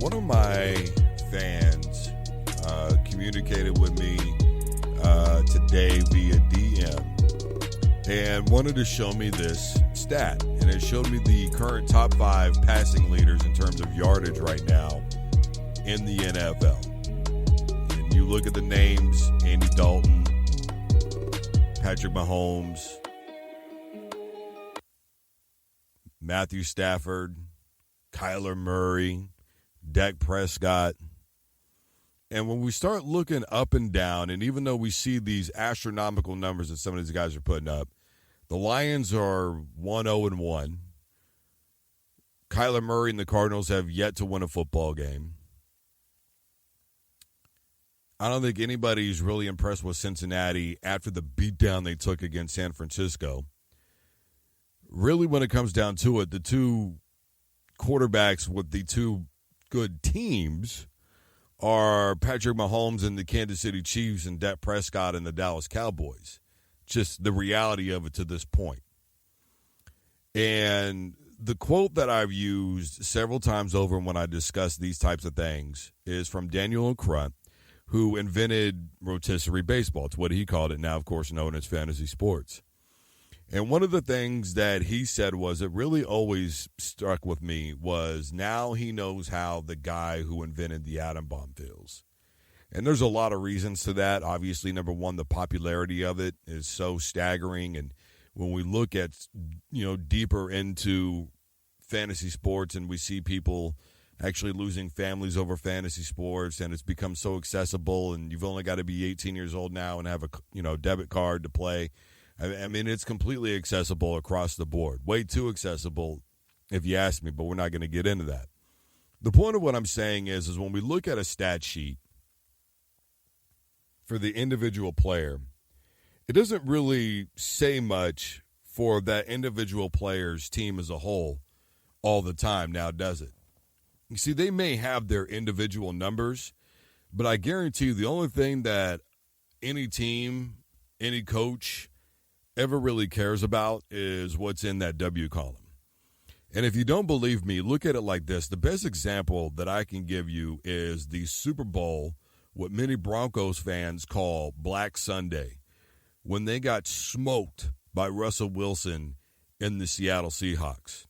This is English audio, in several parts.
One of my fans communicated with me today via DM and wanted to show me this stat. And it showed me the current top 5 passing leaders in terms of yardage right now in the NFL. And you look at the names: Andy Dalton, Patrick Mahomes, Matthew Stafford, Kyler Murray, Dak Prescott. And when we start looking up and down, and even though we see these astronomical numbers that some of these guys are putting up, the Lions are 1-0-1. Kyler Murray and the Cardinals have yet to win a football game. I don't think anybody's really impressed with Cincinnati after the beatdown they took against San Francisco. Really, when it comes down to it, the two quarterbacks with the two good teams are Patrick Mahomes and the Kansas City Chiefs and Dak Prescott and the Dallas Cowboys. Just the reality of it to this point. And the quote that I've used several times over when I discuss these types of things is from Daniel Crunt, who invented rotisserie baseball. It's what he called it, now, of course, known as fantasy sports. And one of the things that he said was, it really always struck with me, was now he knows how the guy who invented the atom bomb feels. And there's a lot of reasons to that. Obviously, number one, the popularity of it is so staggering. And when we look at, deeper into fantasy sports and we see people actually losing families over fantasy sports, and it's become so accessible, and you've only got to be 18 years old now and have a debit card to play. I mean, it's completely accessible across the board. Way too accessible, if you ask me, but we're not going to get into that. The point of what I'm saying is when we look at a stat sheet for the individual player, it doesn't really say much for that individual player's team as a whole all the time now, does it? You see, they may have their individual numbers, but I guarantee you the only thing that any team, any coach ever really cares about is what's in that W column. And if you don't believe me, look at it like this. The best example that I can give you is the Super Bowl, what many Broncos fans call Black Sunday, when they got smoked by Russell Wilson in the Seattle Seahawks.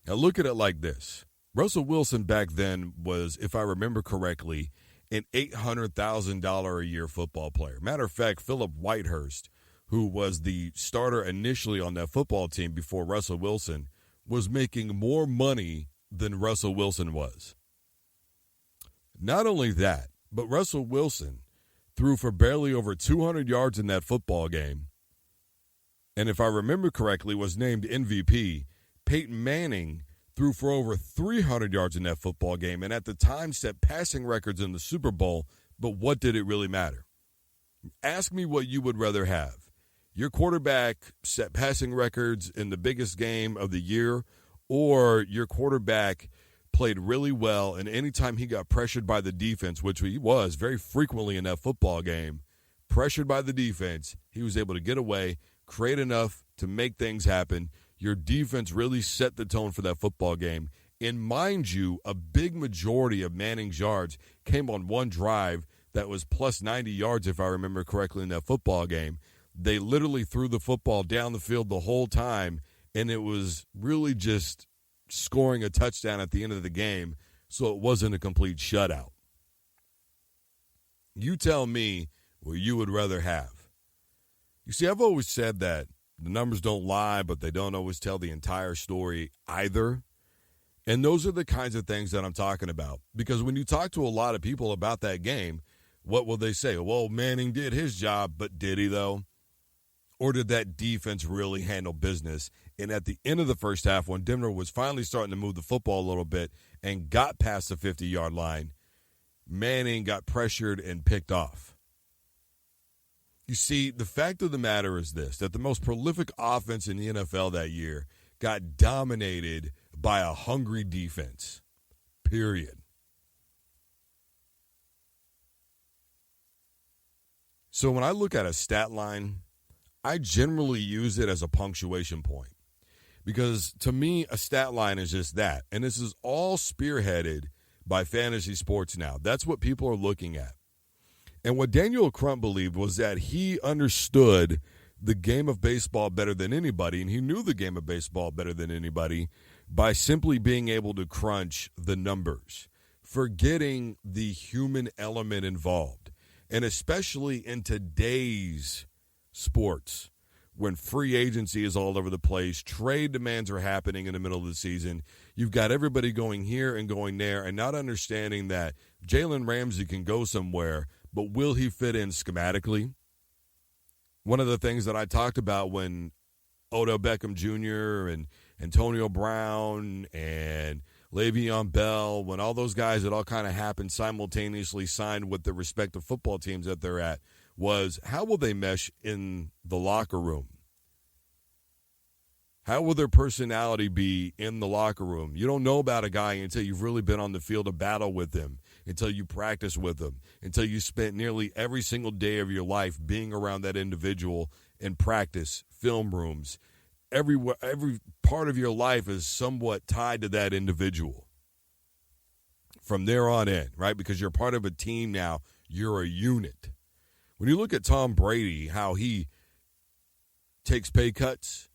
Now look at it like this. Russell Wilson back then was, if I remember correctly, an $800,000 a year football player. Matter of fact, Philip Whitehurst, who was the starter initially on that football team before Russell Wilson, was making more money than Russell Wilson was. Not only that, but Russell Wilson threw for barely over 200 yards in that football game. And if I remember correctly, was named MVP. Peyton Manning threw for over 300 yards in that football game, and at the time set passing records in the Super Bowl, but what did it really matter? Ask me what you would rather have. Your quarterback set passing records in the biggest game of the year, or your quarterback played really well, and anytime he got pressured by the defense, which he was very frequently in that football game, pressured by the defense, he was able to get away, create enough to make things happen. Your defense really set the tone for that football game. And mind you, a big majority of Manning's yards came on one drive that was plus 90 yards, if I remember correctly, in that football game. They literally threw the football down the field the whole time, and it was really just scoring a touchdown at the end of the game, so it wasn't a complete shutout. You tell me what you would rather have. You see, I've always said that the numbers don't lie, but they don't always tell the entire story either. And those are the kinds of things that I'm talking about. Because when you talk to a lot of people about that game, what will they say? Well, Manning did his job, but did he though? Or did that defense really handle business? And at the end of the first half, when Denver was finally starting to move the football a little bit and got past the 50-yard line, Manning got pressured and picked off. You see, the fact of the matter is this, that the most prolific offense in the NFL that year got dominated by a hungry defense, period. So when I look at a stat line, I generally use it as a punctuation point because to me, a stat line is just that. And this is all spearheaded by fantasy sports now. That's what people are looking at. And what Daniel Crump believed was that he understood the game of baseball better than anybody, and he knew the game of baseball better than anybody by simply being able to crunch the numbers, forgetting the human element involved. And especially in today's sports, when free agency is all over the place, trade demands are happening in the middle of the season, you've got everybody going here and going there and not understanding that Jalen Ramsey can go somewhere, but will he fit in schematically? One of the things that I talked about when Odell Beckham Jr. and Antonio Brown and Le'Veon Bell, when all those guys, it all kind of happened simultaneously, signed with the respective football teams that they're at, was how will they mesh in the locker room? How will their personality be in the locker room? You don't know about a guy until you've really been on the field of battle with him, until you practice with him, until you spent nearly every single day of your life being around that individual in practice, film rooms. Every part of your life is somewhat tied to that individual from there on in, right? Because you're part of a team now. You're a unit. When you look at Tom Brady, how he takes pay cuts,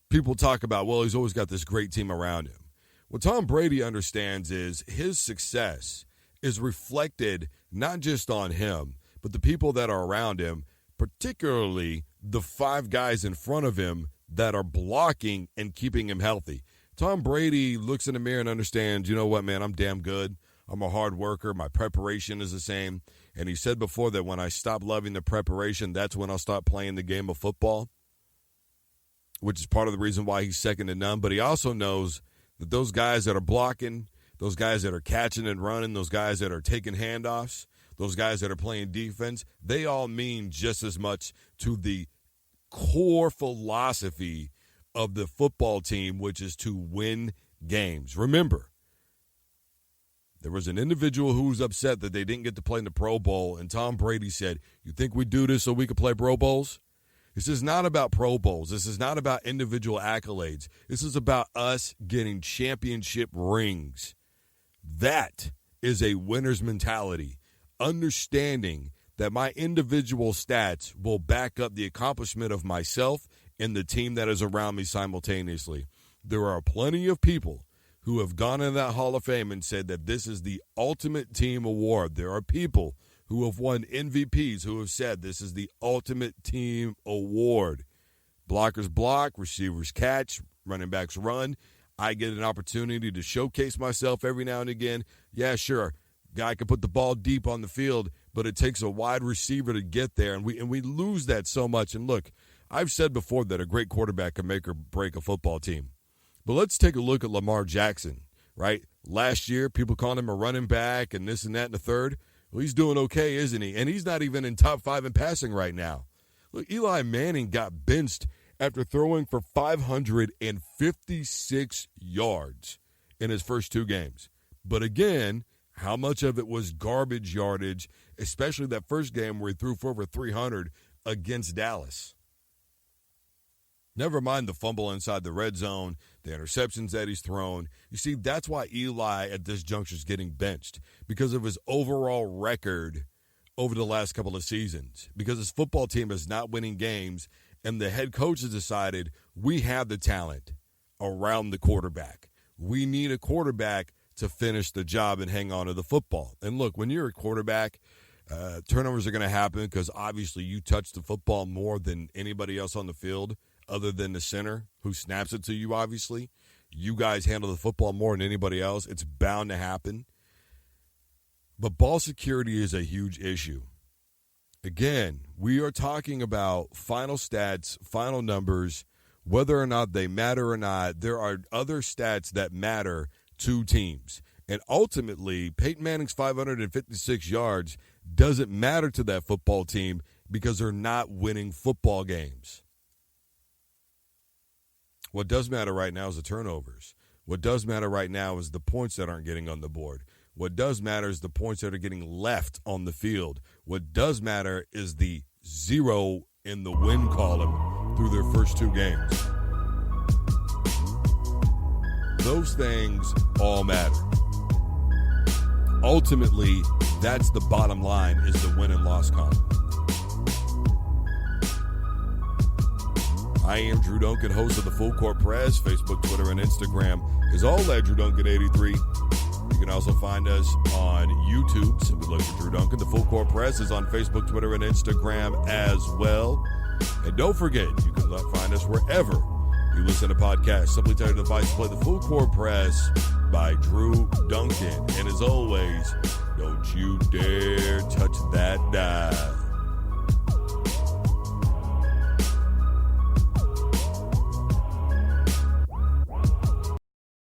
people talk about, well, he's always got this great team around him. What Tom Brady understands is his success is reflected not just on him, but the people that are around him, particularly the 5 guys in front of him that are blocking and keeping him healthy. Tom Brady looks in the mirror and understands, you know what, man, I'm damn good. I'm a hard worker. My preparation is the same. And he said before that when I stop loving the preparation, that's when I'll stop playing the game of football, which is part of the reason why he's second to none. But he also knows that those guys that are blocking, those guys that are catching and running, those guys that are taking handoffs, those guys that are playing defense, they all mean just as much to the core philosophy of the football team, which is to win games. Remember, there was an individual who was upset that they didn't get to play in the Pro Bowl, and Tom Brady said, you think we do this so we can play Pro Bowls? This is not about Pro Bowls. This is not about individual accolades. This is about us getting championship rings. That is a winner's mentality, understanding that my individual stats will back up the accomplishment of myself and the team that is around me simultaneously. There are plenty of people who have gone in that Hall of Fame and said that this is the ultimate team award. There are people who have won MVPs who have said this is the ultimate team award. Blockers block, receivers catch, running backs run. I get an opportunity to showcase myself every now and again. Yeah, sure, guy can put the ball deep on the field, but it takes a wide receiver to get there, and we lose that so much. And look, I've said before that a great quarterback can make or break a football team. But let's take a look at Lamar Jackson, right? Last year, people called him a running back and this and that and the third. Well, he's doing okay, isn't he? And he's not even in top 5 in passing right now. Look, Eli Manning got benched after throwing for 556 yards in his first 2 games. But again, how much of it was garbage yardage, especially that first game where he threw for over 300 against Dallas? Never mind the fumble inside the red zone, the interceptions that he's thrown. You see, that's why Eli at this juncture is getting benched, because of his overall record over the last couple of seasons, because his football team is not winning games, and the head coach has decided we have the talent around the quarterback. We need a quarterback to finish the job and hang on to the football. And look, when you're a quarterback, turnovers are going to happen because obviously you touch the football more than anybody else on the field, other than the center who snaps it to you, obviously. You guys handle the football more than anybody else. It's bound to happen. But ball security is a huge issue. Again, we are talking about final stats, final numbers, whether or not they matter or not. There are other stats that matter to teams. And ultimately, Peyton Manning's 556 yards doesn't matter to that football team because they're not winning football games. What does matter right now is the turnovers. What does matter right now is the points that aren't getting on the board. What does matter is the points that are getting left on the field. What does matter is the 0 in the win column through their first 2 games. Those things all matter. ultimately, that's the bottom line, is the win and loss column. I am Drew Duncan, host of the Full Court Press. Facebook, Twitter, and Instagram is all at Drew Duncan 83. You can also find us on YouTube. Simply look for Drew Duncan. The Full Court Press is on Facebook, Twitter, and Instagram as well. And don't forget, you can find us wherever you listen to podcasts. Simply tell your device to play the Full Court Press by Drew Duncan. And as always, don't you dare touch that dial.